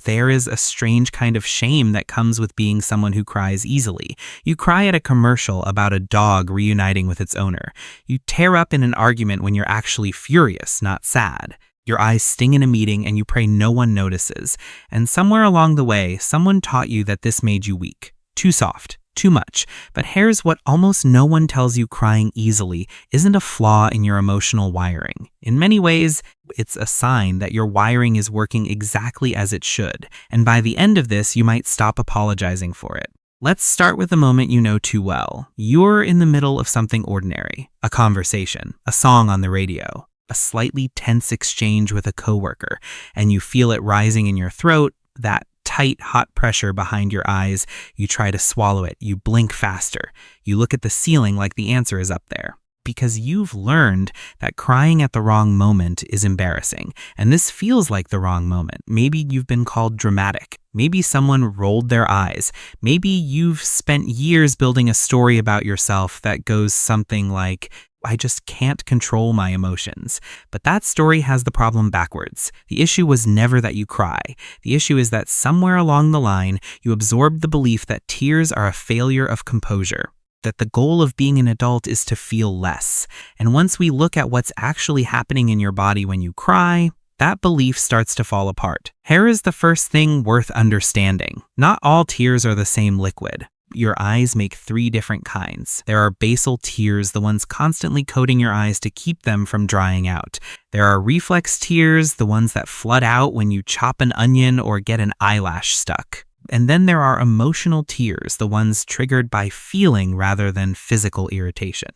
There is a strange kind of shame that comes with being someone who cries easily. You cry at a commercial about a dog reuniting with its owner. You tear up in an argument when you're actually furious, not sad. Your eyes sting in a meeting and you pray no one notices. And somewhere along the way, someone taught you that this made you weak, too soft, too much. But here's what almost no one tells you: crying easily isn't a flaw in your emotional wiring. In many ways, it's a sign that your wiring is working exactly as it should. And by the end of this, you might stop apologizing for it. Let's start with a moment you know too well. You're in the middle of something ordinary: a conversation, a song on the radio, a slightly tense exchange with a coworker, and you feel it rising in your throat, that tight, hot pressure behind your eyes. You try to swallow it. You blink faster. You look at the ceiling like the answer is up there. Because you've learned that crying at the wrong moment is embarrassing. And this feels like the wrong moment. Maybe you've been called dramatic. Maybe someone rolled their eyes. Maybe you've spent years building a story about yourself that goes something like, I just can't control my emotions. But that story has the problem backwards. The issue was never that you cry. The issue is that somewhere along the line, you absorbed the belief that tears are a failure of composure, that the goal of being an adult is to feel less. And once we look at what's actually happening in your body when you cry, that belief starts to fall apart. Here is the first thing worth understanding. Not all tears are the same liquid. Your eyes make 3 different kinds. There are basal tears, the ones constantly coating your eyes to keep them from drying out. There are reflex tears, the ones that flood out when you chop an onion or get an eyelash stuck. And then there are emotional tears, the ones triggered by feeling rather than physical irritation.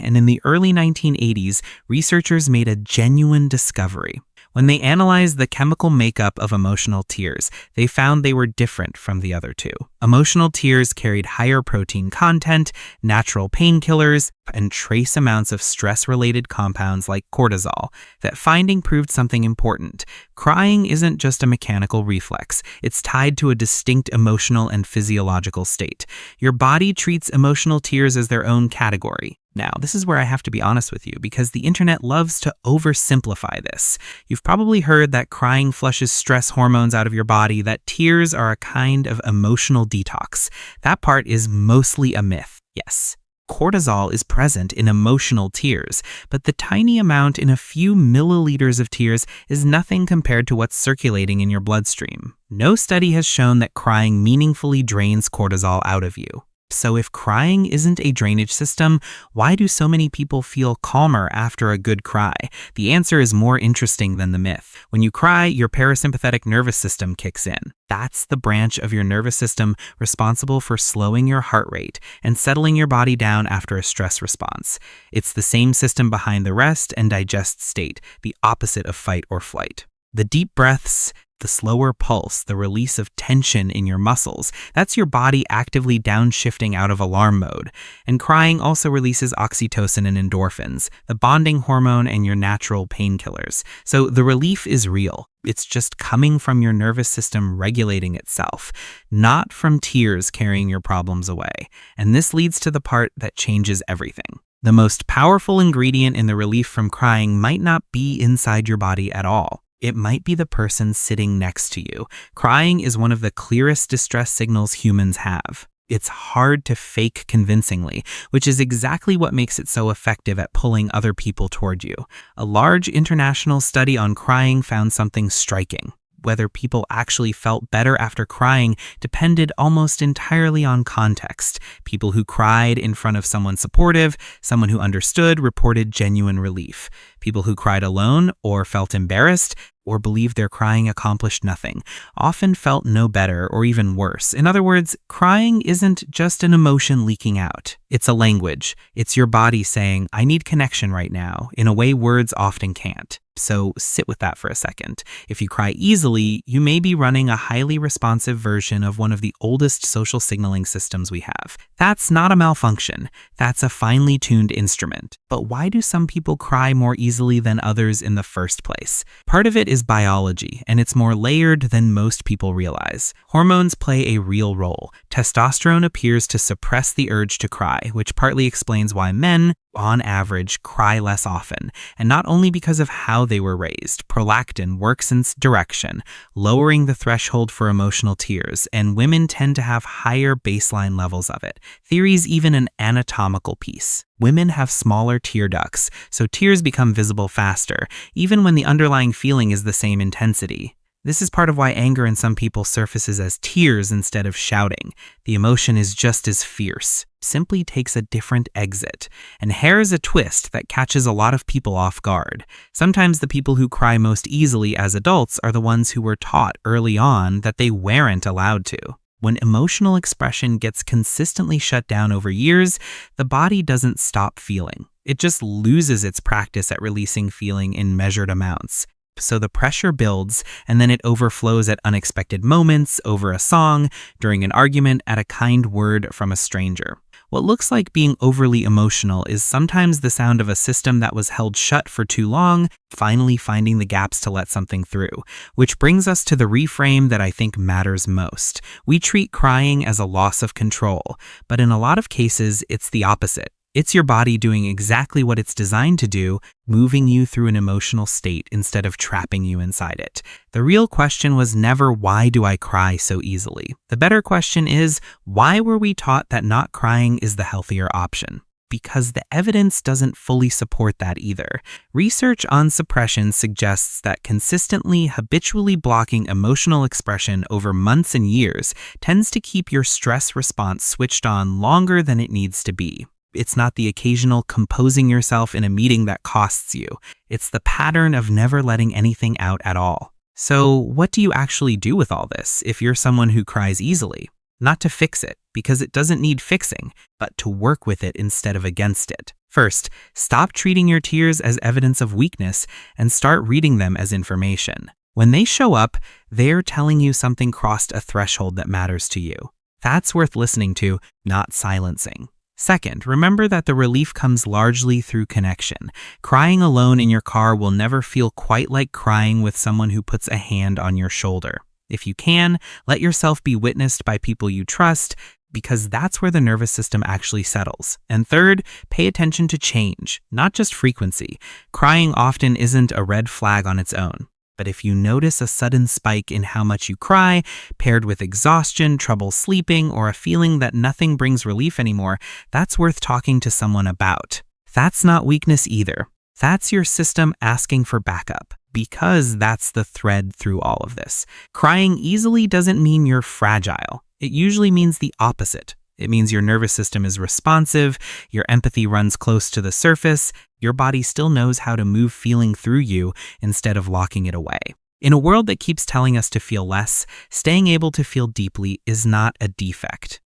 And in the early 1980s, researchers made a genuine discovery. When they analyzed the chemical makeup of emotional tears, they found they were different from the other two. Emotional tears carried higher protein content, natural painkillers, and trace amounts of stress-related compounds like cortisol. That finding proved something important. Crying isn't just a mechanical reflex. It's tied to a distinct emotional and physiological state. Your body treats emotional tears as their own category. Now, this is where I have to be honest with you, because the internet loves to oversimplify this. You've probably heard that crying flushes stress hormones out of your body, that tears are a kind of emotional detox. That part is mostly a myth. Yes, cortisol is present in emotional tears, but the tiny amount in a few milliliters of tears is nothing compared to what's circulating in your bloodstream. No study has shown that crying meaningfully drains cortisol out of you. So if crying isn't a drainage system, why do so many people feel calmer after a good cry? The answer is more interesting than the myth. When you cry, your parasympathetic nervous system kicks in. That's the branch of your nervous system responsible for slowing your heart rate and settling your body down after a stress response. It's the same system behind the rest and digest state, the opposite of fight or flight. The deep breaths, the slower pulse, the release of tension in your muscles, that's your body actively downshifting out of alarm mode. And crying also releases oxytocin and endorphins, the bonding hormone and your natural painkillers. So the relief is real. It's just coming from your nervous system regulating itself, not from tears carrying your problems away. And this leads to the part that changes everything. The most powerful ingredient in the relief from crying might not be inside your body at all. It might be the person sitting next to you. Crying is one of the clearest distress signals humans have. It's hard to fake convincingly, which is exactly what makes it so effective at pulling other people toward you. A large international study on crying found something striking. Whether people actually felt better after crying depended almost entirely on context. People who cried in front of someone supportive, someone who understood, reported genuine relief. People who cried alone or felt embarrassed or believed their crying accomplished nothing often felt no better or even worse. In other words, crying isn't just an emotion leaking out. It's a language. It's your body saying, I need connection right now, in a way words often can't. So sit with that for a second. If you cry easily, you may be running a highly responsive version of one of the oldest social signaling systems we have. That's not a malfunction. That's a finely tuned instrument. But why do some people cry more easily than others in the first place? Part of it is biology, and it's more layered than most people realize. Hormones play a real role. Testosterone appears to suppress the urge to cry, which partly explains why men, on average, cry less often, and not only because of how how they were raised. Prolactin works in direction, lowering the threshold for emotional tears, and women tend to have higher baseline levels of it. Theory's even an anatomical piece. Women have smaller tear ducts, so tears become visible faster, even when the underlying feeling is the same intensity. This is part of why anger in some people surfaces as tears instead of shouting. The emotion is just as fierce, simply takes a different exit. And hair is a twist that catches a lot of people off guard. Sometimes the people who cry most easily as adults are the ones who were taught early on that they weren't allowed to. When emotional expression gets consistently shut down over years, the body doesn't stop feeling. It just loses its practice at releasing feeling in measured amounts. So the pressure builds, and then it overflows at unexpected moments, over a song, during an argument, at a kind word from a stranger. What looks like being overly emotional is sometimes the sound of a system that was held shut for too long, finally finding the gaps to let something through. Which brings us to the reframe that I think matters most. We treat crying as a loss of control, but in a lot of cases, it's the opposite. It's your body doing exactly what it's designed to do, moving you through an emotional state instead of trapping you inside it. The real question was never, why do I cry so easily? The better question is, why were we taught that not crying is the healthier option? Because the evidence doesn't fully support that either. Research on suppression suggests that consistently, habitually blocking emotional expression over months and years tends to keep your stress response switched on longer than it needs to be. It's not the occasional composing yourself in a meeting that costs you. It's the pattern of never letting anything out at all. So what do you actually do with all this if you're someone who cries easily? Not to fix it, because it doesn't need fixing, but to work with it instead of against it. First, stop treating your tears as evidence of weakness and start reading them as information. When they show up, they're telling you something crossed a threshold that matters to you. That's worth listening to, not silencing. Second, remember that the relief comes largely through connection. Crying alone in your car will never feel quite like crying with someone who puts a hand on your shoulder. If you can, let yourself be witnessed by people you trust, because that's where the nervous system actually settles. And third, pay attention to change, not just frequency. Crying often isn't a red flag on its own. But if you notice a sudden spike in how much you cry, paired with exhaustion, trouble sleeping, or a feeling that nothing brings relief anymore, that's worth talking to someone about. That's not weakness either. That's your system asking for backup, because that's the thread through all of this. Crying easily doesn't mean you're fragile. It usually means the opposite. It means your nervous system is responsive, your empathy runs close to the surface, your body still knows how to move feeling through you instead of locking it away. In a world that keeps telling us to feel less, staying able to feel deeply is not a defect.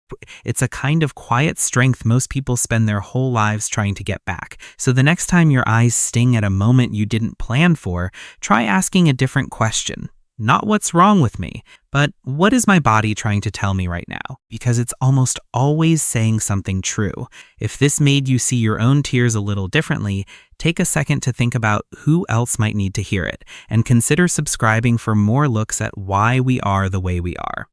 It's a kind of quiet strength most people spend their whole lives trying to get back. So the next time your eyes sting at a moment you didn't plan for, try asking a different question. Not what's wrong with me, but what is my body trying to tell me right now? Because it's almost always saying something true. If this made you see your own tears a little differently, take a second to think about who else might need to hear it, and consider subscribing for more looks at why we are the way we are.